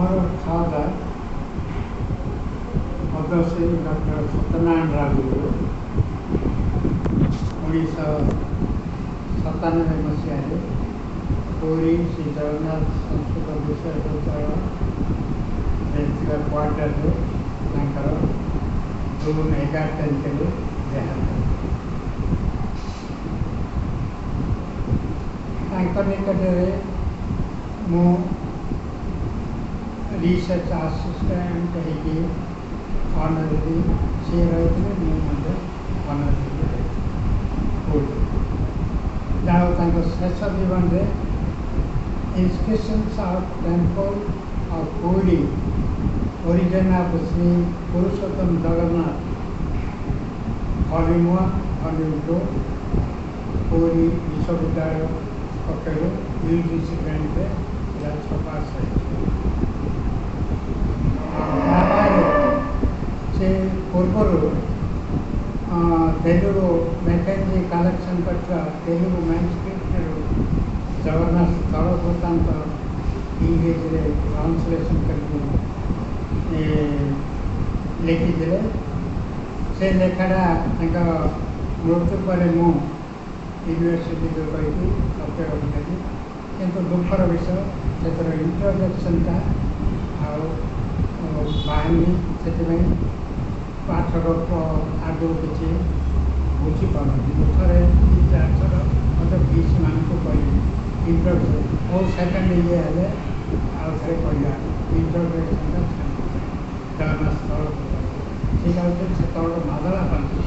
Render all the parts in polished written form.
Our father, Padmasri Dr. Satyanarayana Rajguru, Odisha1 ମସିହାରେ ପୁରୀ ଶ୍ରୀ ଜଗନ୍ନାଥ ସଂସ୍କୃତ ବିଶ୍ୱବିଦ୍ୟାଳୟରେ ଥିବା କ୍ୱାର୍ଟରରେ ତାଙ୍କର ଜୁନ୍ 11 ତାରିଖରେ ଦେହାନ୍ତ। ତାଙ୍କ ନିକଟରେ ମୁଁ रिसर्च आसिस्टेंट है ऑनररी सी रही ऑनररी जहाँ शेष जीवन में इंस्क्रिप्शंस ऑफ टेम्पल ऑफ पूरी origin of Shri Purushottam Jagannath volume 1 volume 2 पूरी विश्वविद्यालय पक्ष यूजीसी ग्रांट छपा से पूर्वर तेलुगु मैकेजी कलेक्शन कर तेलुगु मैनस्क्रिप्ट जगन्नाथ स्थल वृत्तांत इंग्लिश ट्रांसलेशन करके लिखी से लेखाटा मृत्यु पर यूनिवर्सिटी जो कही सत्य रखी किंतु दुखर विषय से इंट्रोडक्शनटा बाहरी से पाठक आगे किसी बुझीपारती थे चार मत पीसी मान कही इंट्रोडक्शन और सेकेंड ये है आउे कहला इंट्रोडक्शन जगन्नाथ स्थल सीटा हूँ से तौर मादला पाती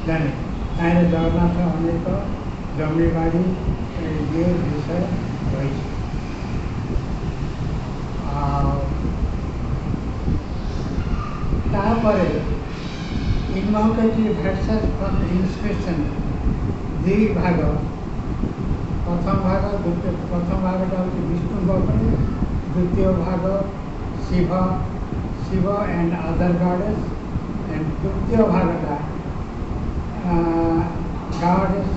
जाने तार जगन्नाथ अनेक जमीबाड़ी ये विषय रही इनवोकेटिव वर्सेस फ्रॉम इंस्क्रिप्शन दुई भाग प्रथम भाग द्वितीय प्रथम भागटा हूँ विष्णु द्वितीय भाग Shiva Shiva and other goddess and तृतीय भागटा गॉडेस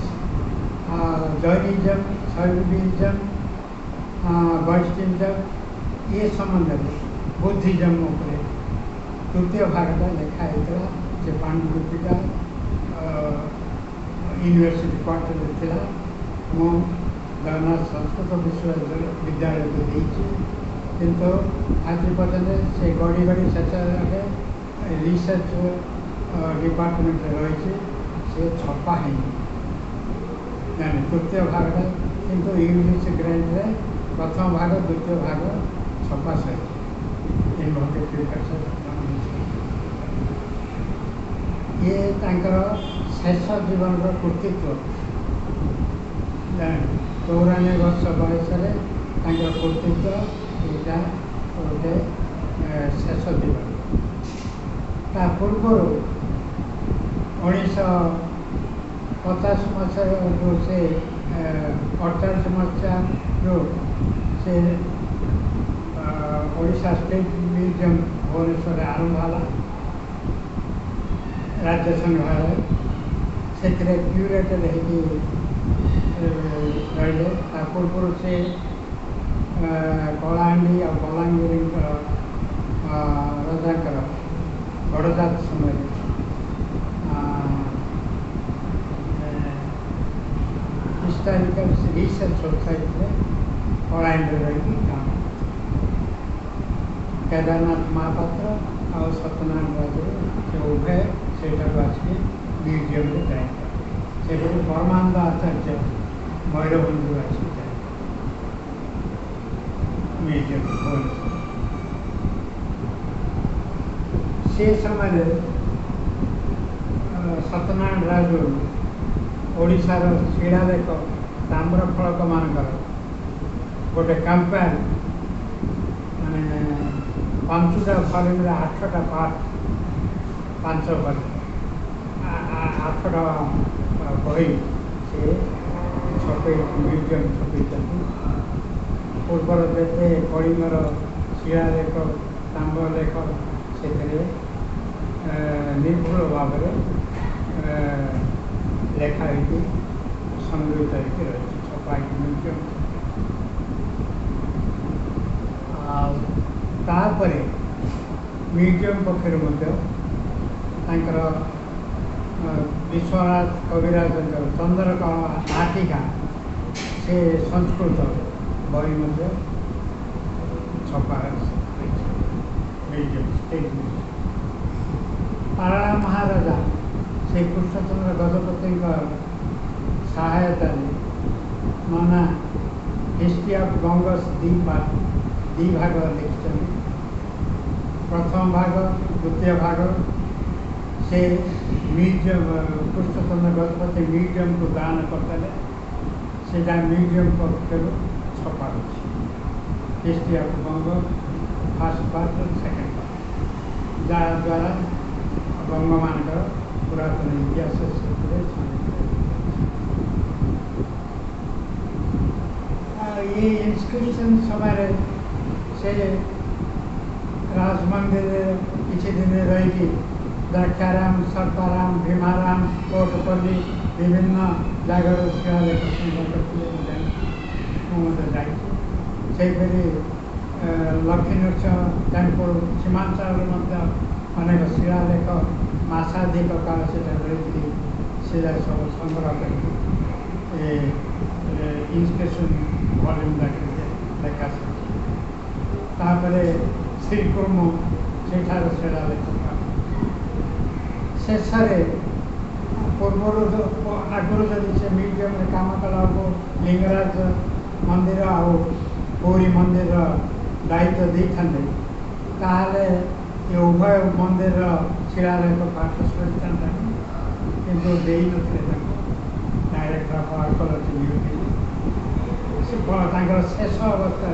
जैनिज्म शैविज्म वैष्णविज्म ये संबंध में बुद्धिज्म तृतीय भागटा लिखाई से पांडुलिपिटा यूनिवर्सिटी क्वार्टर था मु जगन्नाथ संस्कृत विश्वविद्यालय को देती किंतु आज पर्यटन से गड़ी गड़ी शेष रिसर्च डिपार्टमेंट रही से छपा है तृतीय भागटा किंतु यूनिवर्सिटी ग्रांट प्रथम भाग द्वितीय भाग छपा सही ये शेष जीवन कृतित्व 94 वर्ष बयस कृतित्व यहाँ गोटे शेष जीवन ता पूर्व 1950 मसीह जो से 48 मसीहा जो से ओडिशा स्टेट म्यूजियम भुवनेश्वर आरंभ है राज्य संग्रहालय से क्यूरेटर रही पूर्व से कलाहांडी और बलांगीर राजा गड़जात समय हिस्टोरिकल रिसर्च सोसाइटी कलाहांडी रही काम केदारनाथ महापात्र और सत्यनारायण राजगुरु से उभय से म्यूजियम में जाए से परमानंद आचार्य मयूरभंज आसी जाए म्यूजियम से समय सत्यनारायण राजगुरु ओडिशार शिलालेख ताम्रफलक मानकर गोटे कंपेयर माने 5टा फॉल्यूम 8टा पार्ट 5 फॉल्यूम 8टा बही से छपे म्यूजियम छपे पूर्वर जिते कलिंगर शिलालेख ताम्रलेख से निर्भुल भाव लेखाई संग्रहित रही छपा म्यूजियम तापरे म्यूजियम पक्षर विश्वनाथ कविराज चंद्रकला नाटिका से संस्कृत बही छपा म्यूजियम स्टेट पाराला महाराजा श्री कृष्णचंद्र गजपति सहायता नना हिस्ट्री ऑफ गंगस दी भाग लिखि प्रथम भाग द्वितीय भाग से म्यूजियम कृष्णचंद्र गजपति म्यूजियम को दान करते से म्यूजियम पक्ष छपा history of Ganga first part और सेकेंड पार्ट जहाँद्वारा गंग मान पुरातन इतिहास ये इंस्क्रिप्शन समय से राजमंदिर किसी दिन रही द्राक्षाराम सर्पाराम भीमाराम कोटपल्ली विभिन्न जगार शिलालेख जापरी लक्ष्मी नृसिंह टेम्पल सीमांचल अनेक शिलालेख मासाधिक काल से रही शिला सब संग्रह कर इंस्क्रिप्शन वॉल्यूम लेखा श्रीकुर्म सेठार शिलालेख शेष पूर्व आगुरी जब से म्यूजियम काम कला लिंगराज मंदिर आ पुरी मंदिर दायित्व दे ताहले ये उभय मंदिर शिलालेख पाठ सरिता किंतु डायरेक्टर ऑफ आर्कोलॉजी शेष अवस्था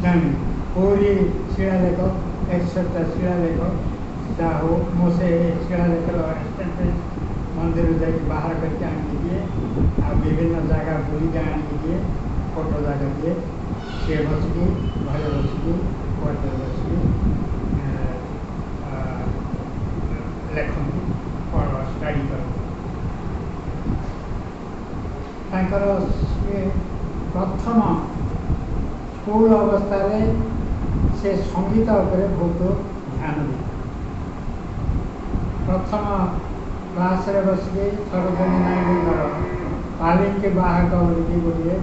जानी पूरी शिलालेख 61 शिलालेख जहाँ हो मुझे शिलालेख मंदिर जाकि बाहर करके आने दिए आ विभिन्न जगह बुली आने दिए फोटो जगह दिए सी बसिकी घर बसिकी क्वार्टर बसिकी लेखन स्टडी कर प्रथम स्कूल अवस्था से संगीत उपरे बहुत ध्यान दी प्रथम क्लास बसिक सरोजिनी नायडूर पालिंकी बाहक बोली गोटे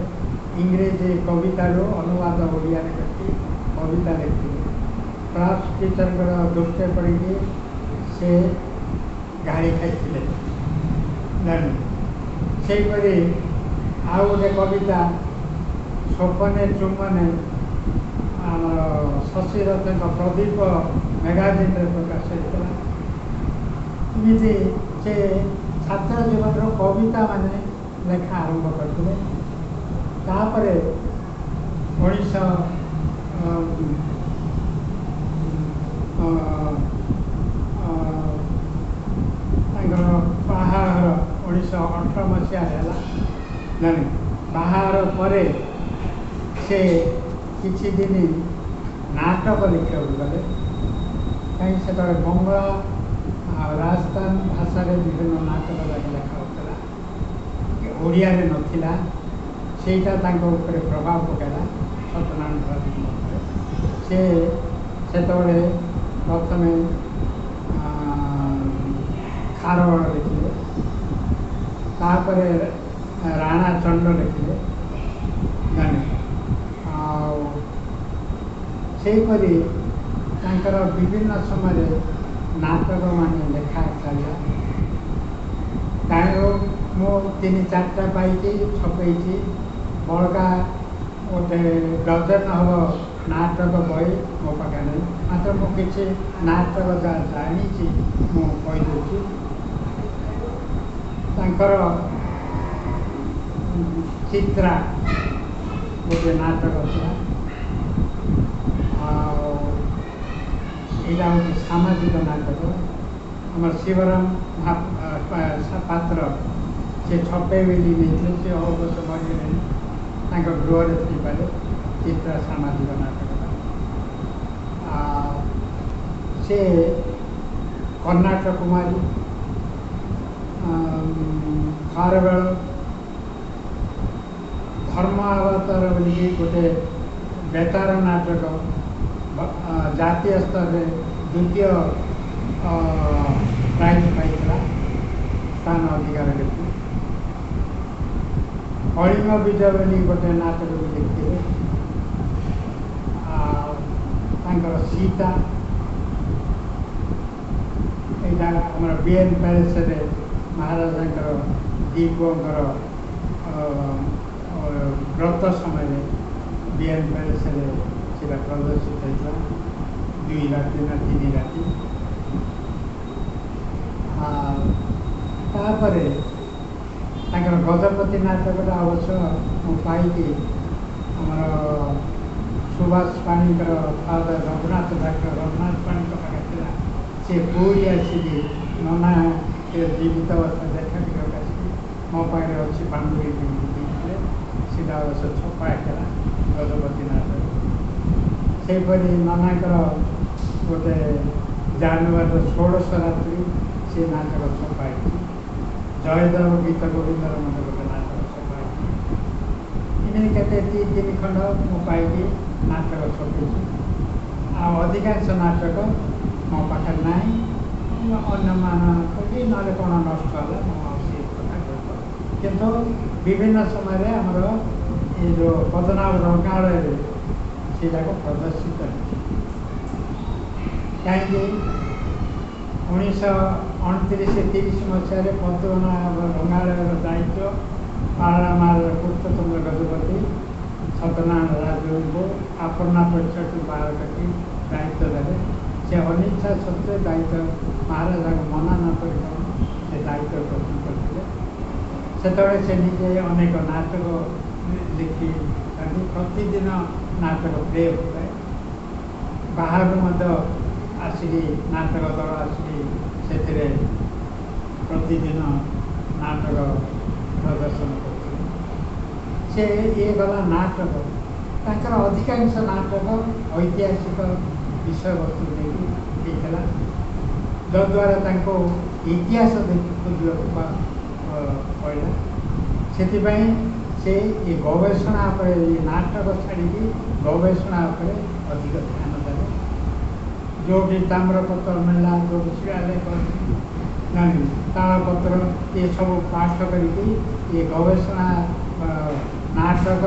इंग्रेजी कविता अनुवाद ओडिया करके कविता लिखी क्लास टीचर दृष्टि पड़ी से गाड़ी खाई जानी से आउ गोटे कविता स्वपने चुम्बने शशिरथ प्रदीप मैगाजिन प्रकाश होता इमती से छात्र जीवन कविता माने लेखा आरंभ करते तापरे 1918 मसीह नहीं बाहर पर से किसी दिन नाटक लिखा गले कहीं से बंगला राजस्थान भाषा विभिन्न नाटक लेखा होता ओडिया नथिला सेटा प्रभाव पकड़ा सत्यनारायण राजगुरु से प्रथम खारवाड़ लिखिले तापर राणा चंड लिखिले जाने सेपरी विभिन्न समय नाटक मान लेखा चलिया कहीं मो 3-4टा पाई छपई बड़का गोटे डजन हम नाटक बही मो पाखे नहीं मात्र मुझे नाटक जहाँ जानी मुझे चित्रा गोटे नाटक यहाँ हूँ सामाजिक नाटक आम शिवराम पात्र से छपे बोली नहीं सी अवश्य मरी गृह थी चित्रा सामाजिक नाटक से कर्नाटक कुमारी खारवेल धर्म अवतार बोली गोटे बेतार नाटक जातीय स्तर में द्वितीय प्राइज पाई स्थान अधिकार करती कलिंग विजय बोली गोटे नाटक भी लिखते सीता यहाँ आम बीएन पैलेस महाराजा दीपुर व्रत समय बीएन पैलेस से प्रदर्शित होता 2 राति ना 3 राति तापरे गजपति नाटक अवश्य मुझे आमर सुभाष पाणी फादर रघुनाथ डॉक्टर रघुनाथ पाणी पाखे सी पूरी आसिक नना जीवित अवस्था देखा मो पाखे अच्छी बांधुरी देते सीधा अवश्य छपा है गजपति नाटक सेपरी ननाकर गोटे जानवर 16 रात्रि से नाटक छपाई जयदेव गीत गोविंदर मत गोटे नाटक छपाई इन्हें के 3 खंड मुझे नाटक छपी अधिकांश नाटक मो पाखे ना अन्य मानक कि ना कौन नष्ट है किंतु विभिन्न समय आमर ये जो पद्मनाभ रंगालय से प्रदर्शित कहीं 1929-30 मसीह पद्मनाभ रंगालय दायित्व पारामार पुरुषोत्तम गजपति सत्यनारायण राजगुरु को अपना परिचय बाहर करके दायित्व देते से अनिच्छा सत्वे दायित्व महाराजा को मना न कर दायित्व ग्रहण करते से निजे अनेक नाटक लिखी प्रतिदिन नाटक प्ले होता है बाहर आसिक नाटक दल आसिक से प्रतिदिन नाटक प्रदर्शन करते ये गला नाटक तांकर अधिकांश नाटक ऐतिहासिक विषय वस्तु देखा जद्वारा इतिहास खोजा पड़ा से ये गवेषणा पर ये नाटक छाड़ी गवेषणा पर अधिक ध्यान देवे जो भी ताम्रपत्र मिलला जो शिलालेख तालपत्र ये सब पाठ करके ये गवेषणा नाटक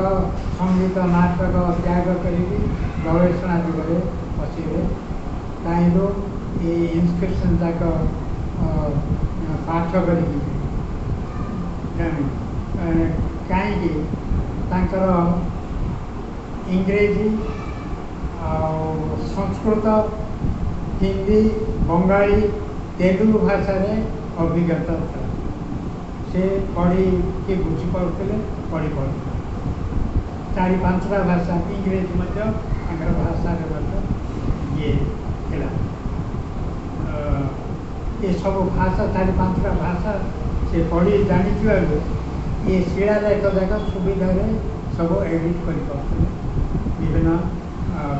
संगीत नाटक त्याग करके गवेषणा दिगरे पशिबे ताइलो ये इन्स्क्रिप्शन तक पाठ करके कहीं इंग्रेजी संस्कृत हिंदी बंगाली तेलुगु भाषा रे अभिज्ञता था से पढ़ी के बुझी पाते पढ़ी पाते 4-5टा भाषा इंग्रेजी भाषा ये थिला ये सब भाषा 4-5टा भाषा से पढ़ी जानी ये शिलालेख जाक सुविधा सब एडिट कर विभिन्न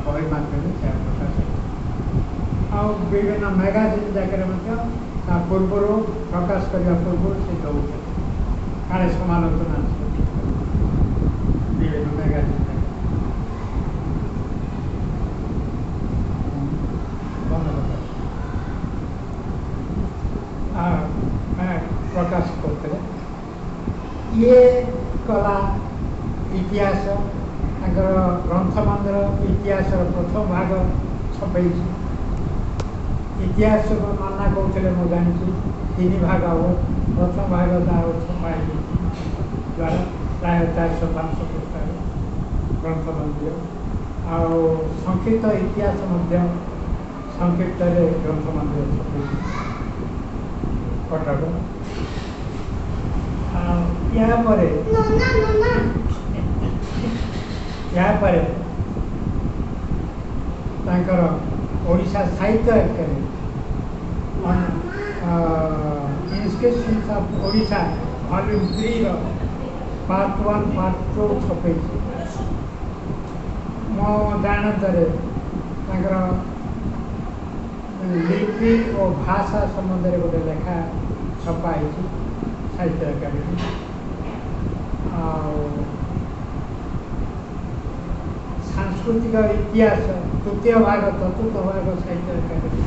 बही माध्यम से प्रकाश आ विभिन्न मैगाजिन जगह पूर्व प्रकाश करने पूर्व से दौते काले समालोचना विभिन्न मैगाजिन प्रकाश करते ये कला इतिहास ग्रंथ मंदिर इतिहास प्रथम भाग छपे इतिहास को नना कहते मुझे जानी 3 भाग हम प्रथम भाग छपाई द्वारा प्राय 400-500 पृष्ठ ग्रंथ मंदिर आ संक्षिप्त इतिहास संक्षिप्त ग्रंथ मंदिर छपे कटक यहाँ Odisha Sahitya Akademi inscriptions of Odisha volume 3 part 1 part 2 छपे मो जानतर लिपि और भाषा संबंध में गोटे लेखा छपाई साहित्य अकादमी सांस्कृतिक सांस्कृतिक इतिहास तृतीय भाग चतुर्थ भाग साहित्य एकाडेमी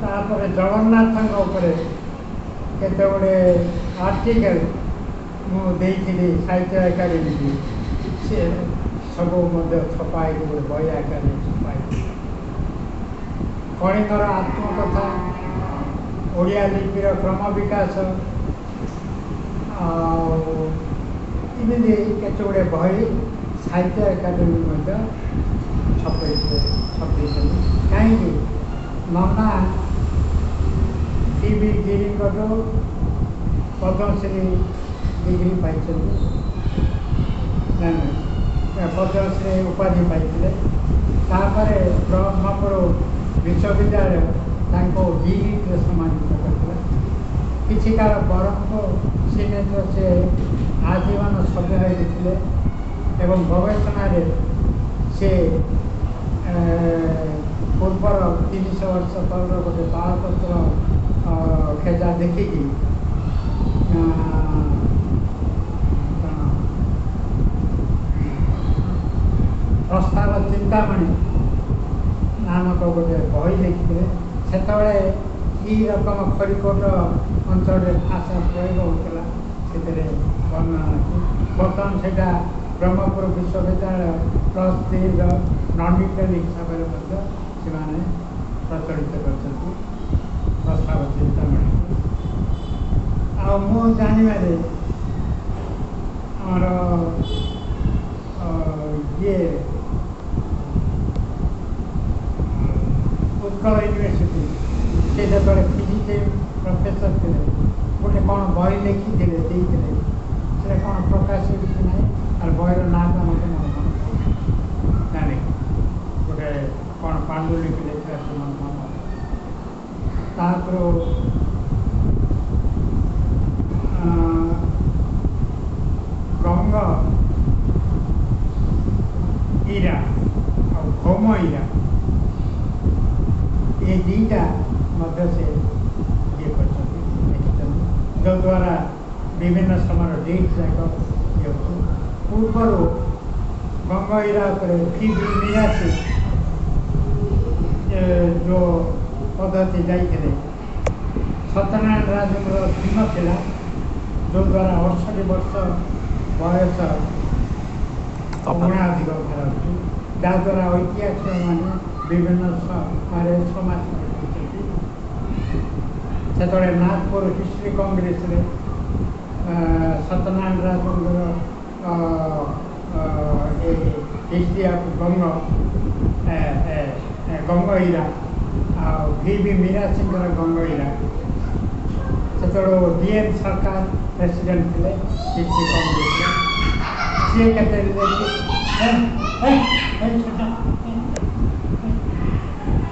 तापर जगन्नाथ केते गुड़े आर्टिकल मुझे साहित्य एकाडेमी सी सब छपाई बही आकार छपाई कलिंगर आत्मकथा ओडिया लिपिर क्रम विकास इमती केते गुड़े बही साहित्य एकाडेमी छपे कहीं नना टीवी गिरी पद्मश्री डिग्री पाई पद्मश्री उपाधि पाई ब्रह्मपुर विश्वविद्यालय डिग्री सम्मानित करता किसी काल बरहम सीनेट से आजीवन सभ्य होते एवं गवेषण से पूर्वर 300 वर्ष तल गोटे तालपत्र खेजा देखिकी प्रस्ताव चिंतामणि नामक गोटे बही लिखिले से रकम खरीकोट अंचल भाषा प्रयोग होता से वर्णना बर्तमान से ब्रह्मपुर विश्वविद्यालय +3 नॉन डिटेल हिसाब से प्रचलित कर प्रस्ताव चिंतामणि मु जानवे आमर ये उत्कल यूनिवर्सिटी से जो फिजिक्स प्रोफेसर थे गोटे कौन बही लिखी से कौन प्रकाशित कि ना और बहर ना तो मत मन जाने गोटे कौन पांडुलिपि लिखा गंग ईरा और होम ईरा ये दीटा मध्य से ये जो द्वारा विभिन्न समय डेट जाक ये पूर्वर गंग ईरा फी 89 जो पद्धति जाइए सत्यनारायण राजगुरु भीम थिला जो द्वारा 68 वर्ष बयस गुणाधिक कराऊँ जहाँद्वारा ऐतिहासिक मैंने विभिन्न समाज से Nagpur history congress Satyanarayan Rajguru history of Ganga era V Mira Singh Ganga era से डीएम सरकार प्रेसिडेंट थे हिस्ट्री कांग्रेस सी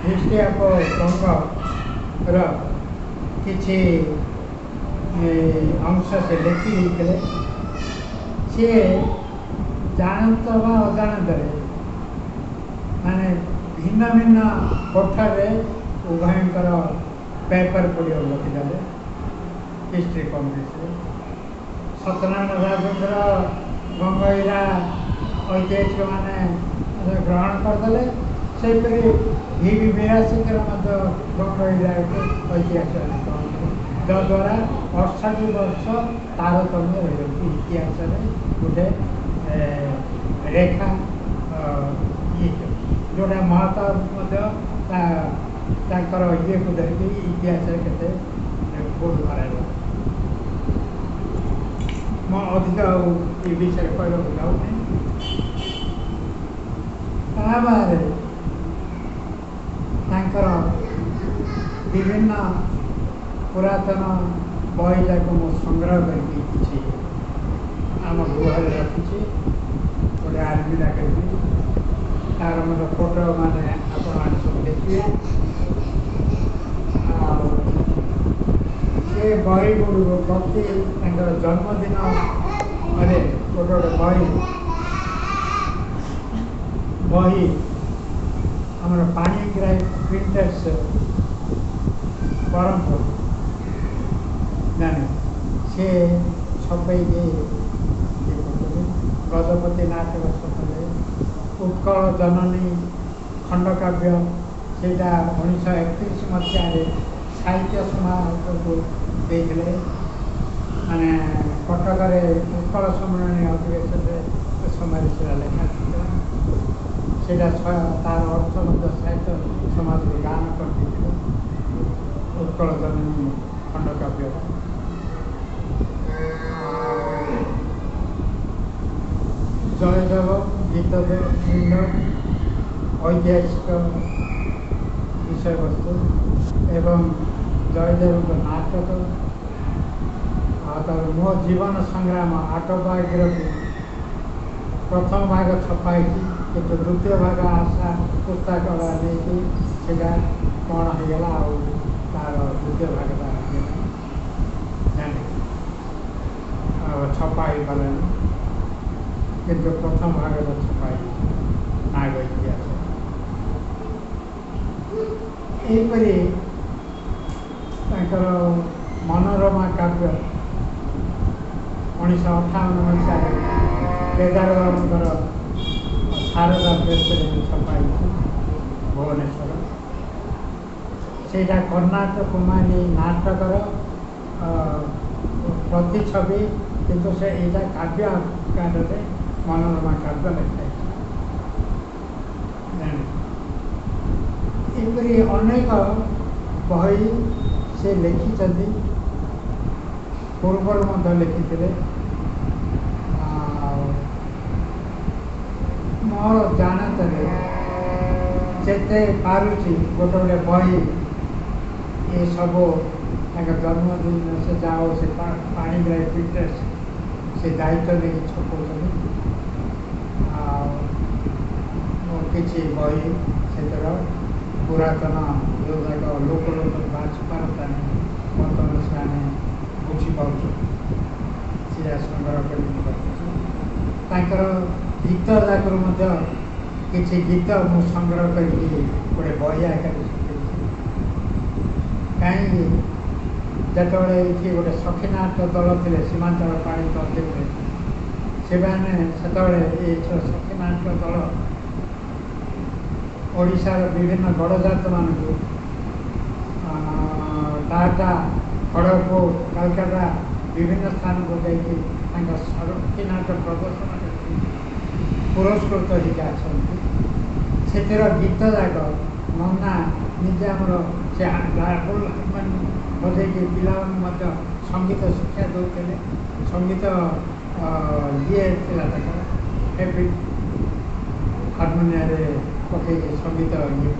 हिस्ट्री ऑफ गंगर किसी अंश से लिखी सी जानत व अजाणत माने भिन्न भिन्न कोठार उभयंकर पेपर पढ़िया लिखिदेले हिस्ट्री कांग्रेस सत्यनारायण राजगुरु गंग ईरा ऐतिहासिक मैंने ग्रहण करदे से वी मीरा सिंह गंग ईरा ऐतिहासिक जद्वारा 68 वर्ष तारतम्य रही इतिहास गोटे रेखा ये जोटा महताब ये को धरिकी इतिहास के बोध भर मैं अधिक ये विषय कहना जाऊँ विभिन्न पुरातन बही जाक मु संग्रह करके आम गृह रखी गोटे आलमिरा कर तार मतलब फोटो माने आप सब देखिए से बही गुड़ प्रति जन्मदिन गोटे गोटे बही आमर पानी ग्राही प्रिंटर्स परंपरा जाने से छपे गजपति नाटक सफल उत्कल जननी खंडकाव्य सेटा 1931 मसीह साहित्य समारोह को देखले माने कटक उत्कल सम्मिलन अधिवेशन समय से लेखा सेटा तार अर्थ साहित्य समाज को गान कर उत्कल जननी खंडकाव्य जयदेव गीतवृंद ऐतिहासिक विषय वस्तु एवं जयदेव नाटक मो जीवन संग्राम ऑटोबायोग्राफी प्रथम भाग छपाई किंतु द्वितीय भाग आशा पुस्तकालय नहीं सेटा कौन होगा तार द्वितीय भाग छपाई गला किंतु प्रथम भाग छपाई नाग इतिहास यहपरी मनोरमा काव्य 1958 मसीह केदार बाबूर शारदा प्रेस छपाई भुवनेश्वर सेटा कर्णाटक कुमारी नाटकर प्रतिछवि किंतु से यहाँ काव्य आकार मनोरमा काव्य लिखाई एपरी अनेक बही से लिखिं पूर्वर लिखी मोर जानत जिते पारुची गोटे गोटे बही ये सब जन्मदिन से जाओ से पानी फिटनेस से दायित्व नहीं छपाऊँ किसी बही से पुरातन जो लोक बाछी पारता बर्तमान से बुझीपार सी संग्रह कर गीत जाकर किसी गीत मु संग्रह कर गोटे बही आकार कहीं जिते ये गोटे सखीनाट दल थे सीमांचल पाणी अध्यक्ष से सखीनाट दल ओडिशार विभिन्न गणजात मानक टाटा खड़गपुर कलकाता विभिन्न स्थान को जाकि सखीनाट प्रदर्शन पुरस्कृत होगा से गीत जाक नन्ना निजे आमर से बजे पिला संगीत शिक्षा दौते संगीत ये हारमोनिया पकई संगीत ये